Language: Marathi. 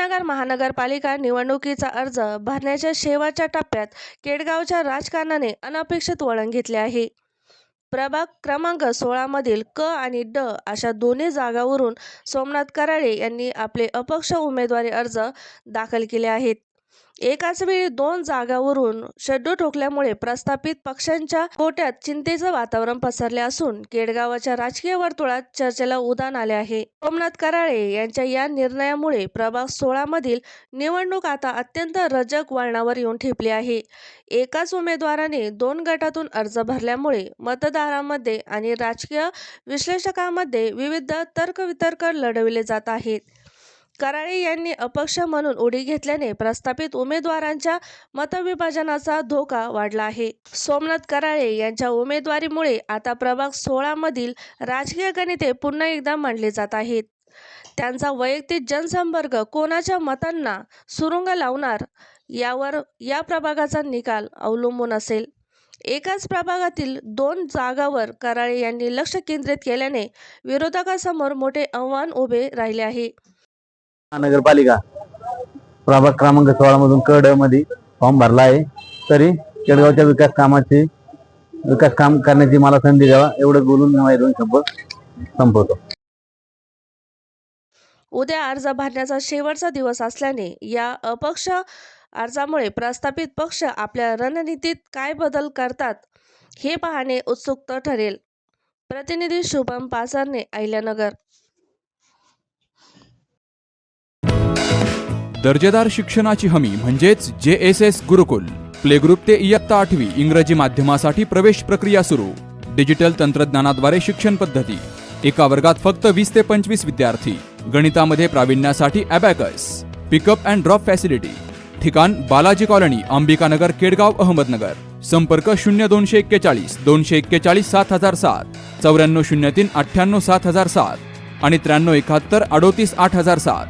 अहमदनगर महानगरपालिका निवडणुकीचा अर्ज भरण्याच्या शेवटच्या टप्प्यात केडगावच्या राजकारणाने अनपेक्षित वळण घेतले आहे. प्रभाग क्रमांक 16 मधील क आणि ड अशा दोन्ही जागांवरून सोमनाथ कराळे यांनी आपले अपक्ष उमेदवारी अर्ज दाखल केले आहेत. एकाच वेळी दोन जागांवरून शेड्यू ठोकल्यामुळे प्रस्थापित पक्षांच्या कोट्यात चिंतेचं वातावरण पसरले असून केडगावच्या राजकीय वर्तुळात चर्चेला उधाण आले आहे. सोमनाथ कराळे यांच्या या निर्णयामुळे प्रभाग 16 मधील निवडणूक आता अत्यंत रजक वळणावर येऊन ठेपली आहे. एकाच उमेदवाराने दोन गटातून अर्ज भरल्यामुळे मतदारांमध्ये आणि राजकीय विश्लेषकांमध्ये विविध तर्कवितर्क लढविले जात आहेत. कराळे यांनी अपक्ष म्हणून उडी घेतल्याने प्रस्थापित उमेदवारांच्या मतविभाजनाचा धोका वाढला आहे. सोमनाथ कराळे यांच्या उमेदवारीमुळे आता प्रभाग 16 मधील राजकीय गणिते पुन्हा एकदा मांडली जात आहेत. त्यांचा वैयक्तिक जनसंपर्क कोणाच्या मतांना सुरुंग लावणार यावर या प्रभागाचा निकाल अवलंबून असेल. एकाच प्रभागातील दोन जागांवर कराळे यांनी लक्ष केंद्रित केल्याने विरोधकांसमोर मोठे आव्हान उभे राहिले आहे. नगरपालिका प्रभाग क्रमांक 16 मधून कड मध्ये फॉर्म भरला आहे. तरी केडगावच्या विकास काम करण्याची मला संधी द्यावा एवढं बोलून माझे दोन शब्द संपवतो. उद्या अर्ज भरण्याचा शेवटचा दिवस असल्याने या अपक्ष अर्जामुळे प्रस्थापित पक्ष आपल्या रणनीतीत काय बदल करतात हे पाहणे उत्सुक ठरेल. प्रतिनिधी शुभम पासरने, अहिल्यानगर. दर्जेदार शिक्षणाची हमी म्हणजेच JSS गुरुकुल. प्ले ग्रुप ते इयत्ता 8वी इंग्रजी माध्यमासाठी प्रवेश प्रक्रिया सुरू. डिजिटल तंत्रज्ञानाद्वारे शिक्षण पद्धती. एका वर्गात फक्त 20 ते 25 विद्यार्थी. गणितामध्ये प्रावीण्यासाठी abacus. Pickup and drop facility. ठिकाण बालाजी कॉलनी, अंबिकानगर, केडगाव, अहमदनगर. संपर्क 0241 241 7007, 9403 98 7007 आणि 9371 38 8007.